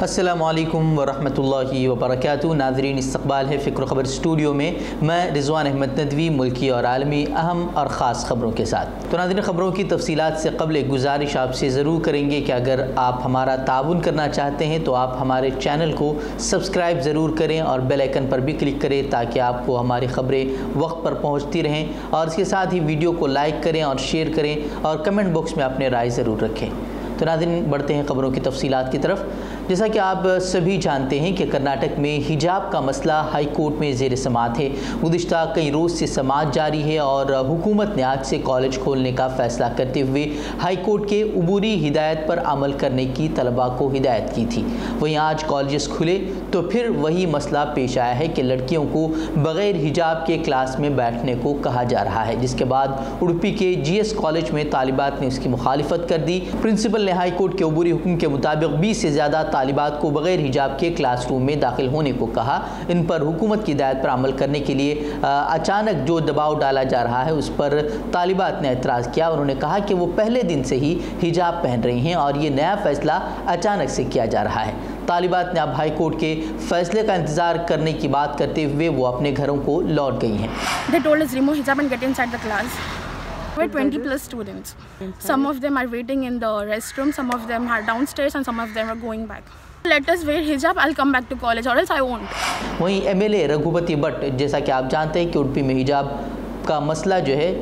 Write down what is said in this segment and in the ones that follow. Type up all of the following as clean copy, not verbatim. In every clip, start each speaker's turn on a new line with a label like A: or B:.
A: السلام علیکم ورحمۃ اللہ وبرکاتہ۔ ناظرین، استقبال ہے فکر و خبر اسٹوڈیو میں، میں رضوان احمد ندوی ملکی اور عالمی اہم اور خاص خبروں کے ساتھ۔ تو ناظرین، خبروں کی تفصیلات سے قبل ایک گزارش آپ سے ضرور کریں گے کہ اگر آپ ہمارا تعاون کرنا چاہتے ہیں تو آپ ہمارے چینل کو سبسکرائب ضرور کریں اور بیل آئیکن پر بھی کلک کریں تاکہ آپ کو ہماری خبریں وقت پر پہنچتی رہیں، اور اس کے ساتھ ہی ویڈیو کو لائک کریں اور شیئر کریں اور کمنٹ باکس میں اپنے رائے ضرور رکھیں۔ تو ناظرین، بڑھتے ہیں خبروں کی تفصیلات کی طرف۔ جیسا کہ آپ سبھی جانتے ہیں کہ کرناٹک میں حجاب کا مسئلہ ہائی کورٹ میں زیر سماعت ہے۔ گزشتہ کئی روز سے سماعت جاری ہے اور حکومت نے آج سے کالج کھولنے کا فیصلہ کرتے ہوئے ہائی کورٹ کے عبوری ہدایت پر عمل کرنے کی طلباء کو ہدایت کی تھی۔ وہیں آج کالجز کھلے تو پھر وہی مسئلہ پیش آیا ہے کہ لڑکیوں کو بغیر حجاب کے کلاس میں بیٹھنے کو کہا جا رہا ہے، جس کے بعد اڑپی کے جی ایس کالج میں طالبات نے اس کی مخالفت کر دی۔ پرنسپل نے ہائی کورٹ کے عبوری حکم کے مطابق 20 سے زیادہ طالبات کو بغیر حجاب کے کلاس روم میں داخل ہونے کو کہا۔ ان پر حکومت کی ہدایت پر عمل کرنے کے لیے اچانک جو دباؤ ڈالا جا رہا ہے اس پر طالبات نے اعتراض کیا۔ انہوں نے کہا کہ وہ پہلے دن سے ہی حجاب پہن رہی ہیں اور یہ نیا فیصلہ اچانک سے کیا جا رہا ہے۔ طالبات نے اب ہائی کورٹ کے فیصلے کا انتظار کرنے کی بات کرتے ہوئے وہ اپنے گھروں کو لوٹ گئی ہیں۔
B: They told us remove hijab and get inside the class. We're 20 plus students. Some of them are waiting in the restroom, some of them are downstairs and some of them are going back. Let us wear hijab, I'll come back to college or else I won't.
A: وہیں M L A رگھوپتی but, جیسا کہ آپ جانتے ہیں کہ اڑپی میں حجاب کا مسئلہ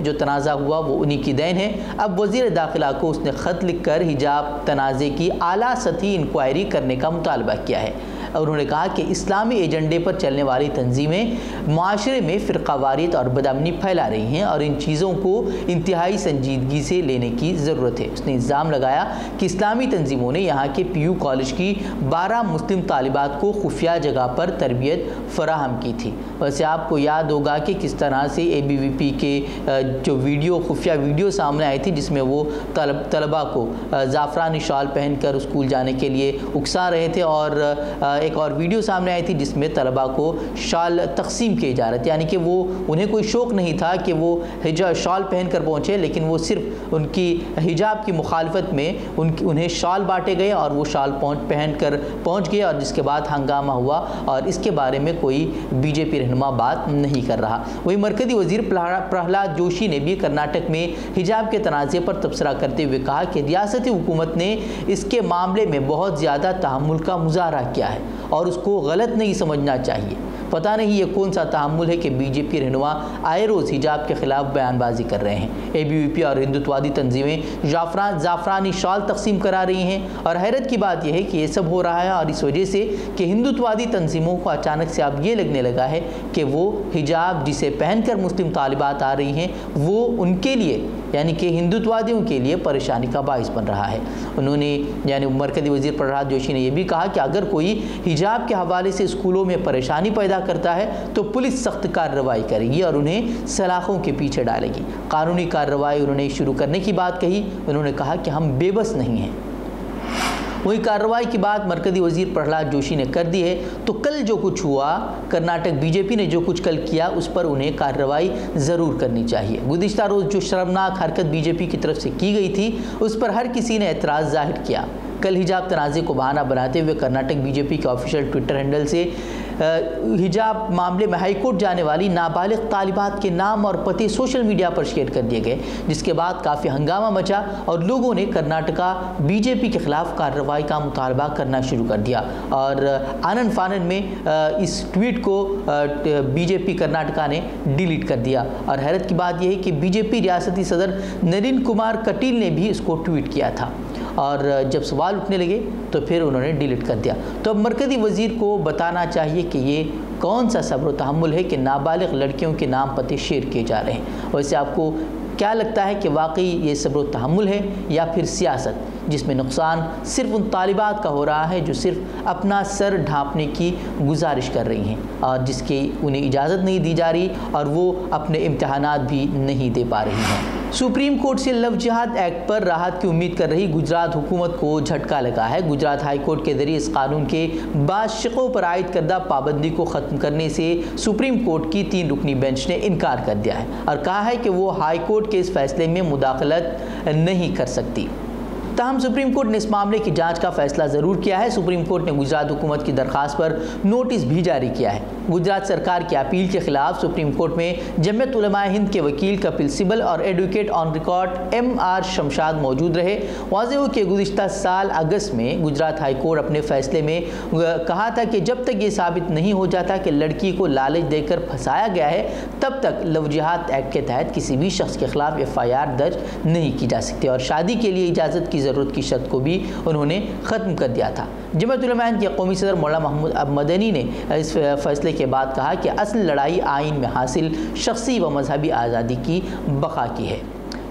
A: جو تنازع ہوا وہ انہی کی دین ہے۔ اب وزیر داخلہ کو اس نے خط لکھ کر حجاب تنازع کی اعلیٰ سطحی انکوائری کرنے کا مطالبہ کیا ہے۔ انہوں نے کہا کہ اسلامی ایجنڈے پر چلنے والی تنظیمیں معاشرے میں فرقہ واریت اور بدامنی پھیلا رہی ہیں اور ان چیزوں کو انتہائی سنجیدگی سے لینے کی ضرورت ہے۔ اس نے الزام لگایا کہ اسلامی تنظیموں نے یہاں کے پی یو کالج کی 12 مسلم طالبات کو خفیہ جگہ پر تربیت فراہم کی تھی۔ ویسے آپ کو یاد ہوگا کہ کس طرح سے اے بی وی پی کے جو خفیہ ویڈیو سامنے آئی تھی جس میں وہ طلباء کو زعفرانی شال پہن کر اسکول جانے کے لیے اکسا رہے تھے، اور ایک اور ویڈیو سامنے آئی تھی جس میں طلباء کو شال تقسیم کیے جا رہے تھے، یعنی کہ وہ انہیں کوئی شوق نہیں تھا کہ وہ شال پہن کر پہنچے، لیکن وہ صرف ان کی حجاب کی مخالفت میں انہیں شال بانٹے گئے اور وہ شال پہن کر پہنچ گئے، اور جس کے بعد ہنگامہ ہوا اور اس کے بارے میں کوئی بی جے پی رہنما بات نہیں کر رہا۔ وہی مرکزی وزیر پرہلاد جوشی نے بھی کرناٹک میں حجاب کے تنازع پر تبصرہ کرتے ہوئے کہا کہ ریاستی حکومت نے اس کے معاملے میں بہت زیادہ تحمل کا مظاہرہ کیا ہے اور اس کو غلط نہیں سمجھنا چاہیے۔ پتہ نہیں یہ کون سا تحمل ہے کہ بی جے پی رہنما آئے روز حجاب کے خلاف بیان بازی کر رہے ہیں۔ اے بی وی پی اور ہندوتوادی تنظیمیں زعفرانی شال تقسیم کرا رہی ہیں، اور حیرت کی بات یہ ہے کہ یہ سب ہو رہا ہے اور اس وجہ سے کہ ہندوتوادی تنظیموں کو اچانک سے اب یہ لگنے لگا ہے کہ وہ حجاب جسے پہن کر مسلم طالبات آ رہی ہیں وہ ان کے لیے، یعنی کہ ہندوتوادیوں کے لیے پریشانی کا باعث بن رہا ہے۔ انہوں نے یعنی مرکزی وزیر پرہلاد جوشی نے یہ بھی کہا کہ اگر کوئی حجاب کے حوالے سے اسکولوں میں پریشانی پیدا کرتا ہے تو پولیس سخت کارروائی کرے گی اور انہیں سلاخوں کے پیچھے ڈالے گی۔ قانونی کارروائی انہوں نے شروع کرنے کی بات کہی۔ انہوں نے کہا کہ ہم بے بس نہیں ہیں۔ وہی کارروائی کی بات مرکزی وزیر پرہلاد جوشی نے کر دی ہے، تو کل جو کچھ ہوا، کرناٹک بی جے پی نے جو کچھ کل کیا اس پر انہیں کارروائی ضرور کرنی چاہیے۔ گزشتہ روز جو شرمناک حرکت بی جے پی کی طرف سے کی گئی تھی اس پر ہر کسی نے اعتراض ظاہر کیا۔ کل حجاب تنازع کو بہانہ بناتے ہوئے کرناٹک بی جے پی کے آفیشیل ٹویٹر ہینڈل سے حجاب معاملے میں ہائی کورٹ جانے والی نابالغ طالبات کے نام اور پتے سوشل میڈیا پر شیئر کر دیے گئے، جس کے بعد کافی ہنگامہ مچا اور لوگوں نے کرناٹکا بی جے پی کے خلاف کارروائی کا مطالبہ کرنا شروع کر دیا، اور آنن فانن میں اس ٹویٹ کو بی جے پی کرناٹکا نے ڈیلیٹ کر دیا۔ اور حیرت کی بات یہ ہے کہ بی جے پی ریاستی صدر نلین کمار کٹیل نے بھی اس کو ٹویٹ کیا تھا، اور جب سوال اٹھنے لگے تو پھر انہوں نے ڈیلیٹ کر دیا۔ تو اب مرکزی وزیر کو بتانا چاہیے کہ یہ کون سا صبر و تحمل ہے کہ نابالغ لڑکیوں کے نام پتے شیئر کیے جا رہے ہیں۔ ویسے آپ کو کیا لگتا ہے کہ واقعی یہ صبر و تحمل ہے یا پھر سیاست، جس میں نقصان صرف ان طالبات کا ہو رہا ہے جو صرف اپنا سر ڈھانپنے کی گزارش کر رہی ہیں اور جس کی انہیں اجازت نہیں دی جا رہی اور وہ اپنے امتحانات بھی نہیں دے پا رہی ہیں۔ سپریم کورٹ سے لو جہاد ایکٹ پر راحت کی امید کر رہی گجرات حکومت کو جھٹکا لگا ہے۔ گجرات ہائی کورٹ کے ذریعے اس قانون کے بعض شقوں پر عائد کردہ پابندی کو ختم کرنے سے سپریم کورٹ کی 3 رکنی بینچ نے انکار کر دیا ہے اور کہا ہے کہ وہ ہائی کورٹ کے اس فیصلے میں مداخلت نہیں کر سکتی۔ تاہم سپریم کورٹ نے اس معاملے کی جانچ کا فیصلہ ضرور کیا ہے۔ سپریم کورٹ نے گجرات حکومت کی درخواست پر نوٹس بھی جاری کیا ہے۔ گجرات سرکار کی اپیل کے خلاف سپریم کورٹ میں جمعیت علماء ہند کے وکیل کپل سبل اور advocate on record MR Shamshad موجود رہے۔ واضح ہو کہ گزشتہ سال اگست میں گجرات ہائی کورٹ اپنے فیصلے میں کہا تھا کہ جب تک یہ ثابت نہیں ہو جاتا کہ لڑکی کو لالچ دے کر پھنسایا گیا ہے تب تک لو جہاد ایکٹ کے تحت کسی بھی شخص کے خلاف FIR درج نہیں کی جا سکتی، اور شادی کے لیے اجازت کی ضرورت کی شرط کو بھی انہوں نے ختم کر دیا تھا۔ جمعیت علماء ہند کے قومی صدر مولانا محمود مدنی نے اس فیصلے کے بعد کہا کہ اصل لڑائی آئین میں حاصل شخصی و مذہبی آزادی کی بقا کی ہے۔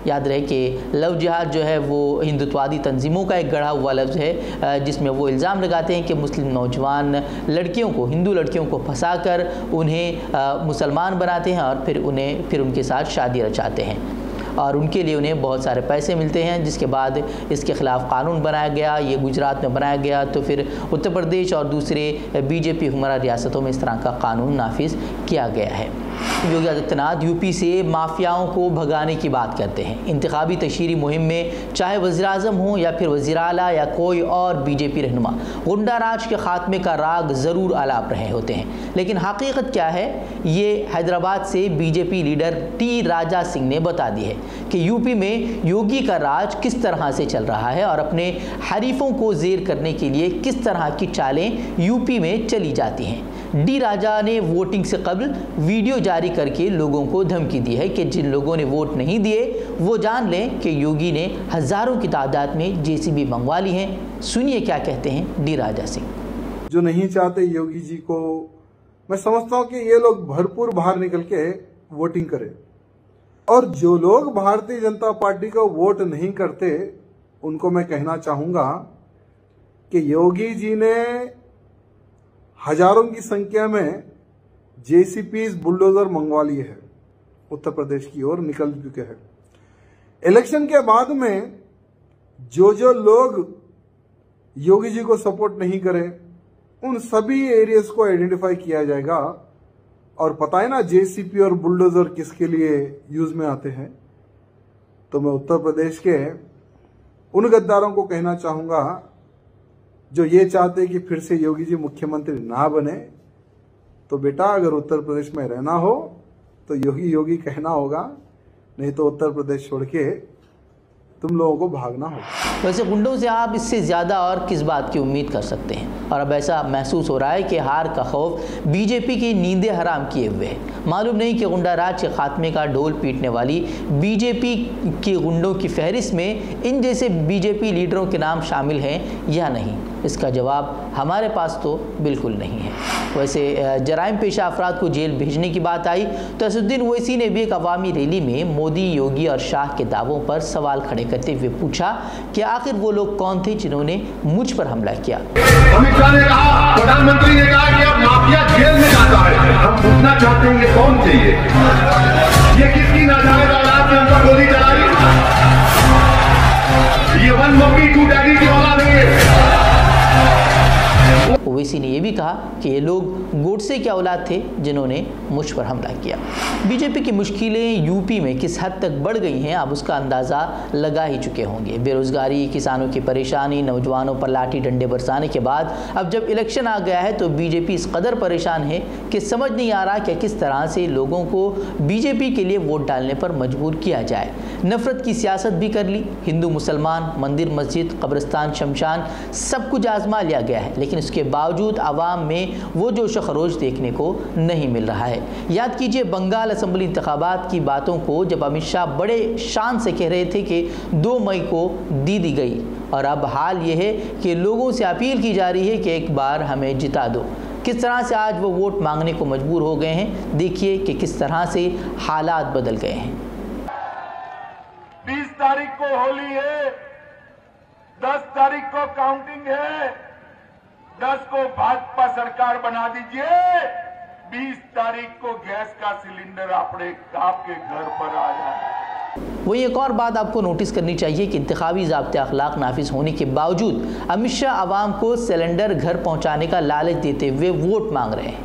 A: یاد رہے کہ لو جہاد جو ہے وہ ہندوتوادی تنظیموں کا ایک گڑھا ہوا لفظ ہے، جس میں وہ الزام لگاتے ہیں کہ مسلم نوجوان لڑکیوں کو، ہندو لڑکیوں کو پھنسا کر انہیں مسلمان بناتے ہیں اور پھر ان کے ساتھ شادی رچاتے ہیں، اور ان کے لیے انہیں بہت سارے پیسے ملتے ہیں، جس کے بعد اس کے خلاف قانون بنایا گیا۔ یہ گجرات میں بنایا گیا تو پھر اتر پردیش اور دوسرے BJP حکمراں ریاستوں میں اس طرح کا قانون نافذ کیا گیا ہے۔ یوگی آدتیہ ناتھ UP سے مافیاؤں کو بھگانے کی بات کرتے ہیں۔ انتخابی تشہیری مہم میں چاہے وزیر اعظم ہوں یا پھر وزیر اعلیٰ یا کوئی اور BJP رہنما، غنڈہ راج کے خاتمے کا راگ ضرور آلاپ رہے ہوتے ہیں، لیکن حقیقت کیا ہے یہ حیدرآباد سے BJP لیڈر T راجا سنگھ نے بتا دی ہے کہ UP میں یوگی کا راج کس طرح سے چل رہا ہے اور اپنے حریفوں کو زیر کرنے کے لیے کس طرح کی چالیں UP میں چلی جاتی ہیں۔ ڈی راجا نے ووٹنگ سے قبل ویڈیو جاری کر کے لوگوں کو دھمکی دی ہے کہ جن لوگوں نے ووٹ نہیں دیے وہ جان لیں کہ یوگی نے ہزاروں کی تعداد میں JCB منگوا لی ہیں۔ سنیے کیا کہتے ہیں ڈی راجا سنگھ۔
C: جو نہیں چاہتے یوگی جی کو، میں سمجھتا ہوں کہ یہ لوگ بھرپور باہر نکل کے ووٹنگ کریں، اور جو لوگ بھارتیہ جنتا پارٹی کو ووٹ نہیں کرتے ان کو میں کہنا چاہوں گا کہ یوگی جی نے ہزاروں کی سنکھیا میں JCPs بلڈوزر منگوا لیے ہیں، اتر پردیش کی اور نکل چکے ہیں۔ الیکشن کے بعد میں جو لوگ یوگی جی کو سپورٹ نہیں کرے ان سبھی ایریاز کو آئیڈینٹیفائی کیا جائے گا، اور پتہ ہے نا JCP اور بلڈوزر کس کے لیے یوز میں آتے ہیں۔ تو میں اتر پردیش کے ان غداروں کو کہنا چاہوں گا جو یہ چاہتے کہ پھر سے یوگی جی مکھیہ منتری نہ بنے، تو بیٹا اگر اتر پردیش میں رہنا ہو تو یوگی کہنا ہوگا، نہیں تو اتر پردیش چھوڑ کے تم لوگوں کو بھاگنا ہوگا۔
A: ویسے گنڈوں سے آپ اس سے زیادہ اور کس بات کی امید کر سکتے ہیں، اور اب ایسا محسوس ہو رہا ہے کہ ہار کا خوف BJP کی نیندیں حرام کیے ہوئے ہے۔ معلوم نہیں کہ غنڈہ راج کے خاتمے کا ڈھول پیٹنے والی BJP کی غنڈوں کی فہرست میں ان جیسے BJP لیڈروں کے نام شامل ہیں یا نہیں، اس کا جواب ہمارے پاس تو بالکل نہیں ہے۔ ویسے جرائم پیشہ افراد کو جیل بھیجنے کی بات آئی تو اسد الدین اویسی نے بھی ایک عوامی ریلی میں مودی، یوگی اور شاہ کے دعووں پر سوال کھڑے کرتے ہوئے پوچھا کہ آخر وہ لوگ کون تھے جنہوں نے مجھ پر حملہ کیا۔
D: امت شاہ نے کہا، پردھان منتری نے کہا کہ اب مافیا جیل میں جاتا ہے، ہم پوچھنا چاہتے ہیں یہ کون تھے، یہ کس کی ناجائز اولاد نے ان پر گولی چلائی؟ یہ 142 ڈیڈی کی اولاد ہے۔
A: اویسی نے یہ بھی کہا کہ یہ لوگ گوڈسے کے اولاد تھے جنہوں نے مجھ پر حملہ کیا۔ BJP کی مشکلیں UP میں کس حد تک بڑھ گئی ہیں آپ اس کا اندازہ لگا ہی چکے ہوں گے۔ بے روزگاری، کسانوں کی پریشانی، نوجوانوں پر لاٹھی ڈنڈے برسانے کے بعد اب جب الیکشن آ گیا ہے تو BJP اس قدر پریشان ہے کہ سمجھ نہیں آ رہا کہ کس طرح سے لوگوں کو BJP کے لیے ووٹ ڈالنے پر مجبور کیا جائے۔ نفرت کی سیاست بھی کر لی، ہندو مسلمان، مندر مسجد، قبرستان شمشان سب کچھ آزما لیا گیا ہے، لیکن اس کے باوجود عوام میں وہ جوش و خروش دیکھنے کو نہیں مل رہا ہے۔ یاد کیجئے بنگال اسمبلی انتخابات کی باتوں کو جب امت شاہ بڑے شان سے کہہ رہے تھے کہ 2 مئی کو دی گئی، اور اب حال یہ ہے کہ لوگوں سے اپیل کی جا رہی ہے کہ ایک بار ہمیں جتا دو۔ کس طرح سے آج وہ ووٹ مانگنے کو مجبور ہو گئے ہیں، دیکھیے کہ کس طرح سے حالات بدل گئے ہیں۔
D: 20 تاریخ کو ہولی ہے، 10 تاریخ کو کاؤنٹنگ ہے، 10 کو بھاجپا سرکار بنا دیجئے، 20 تاریخ کو گیس کا سلنڈر آپ کے گھر پر آ جائے۔
A: وہی ایک اور بات آپ کو نوٹس کرنی چاہیے کہ انتخابی ضابطۂ اخلاق نافذ ہونے کے باوجود امت شاہ عوام کو سلنڈر گھر پہنچانے کا لالچ دیتے ہوئے ووٹ مانگ رہے ہیں۔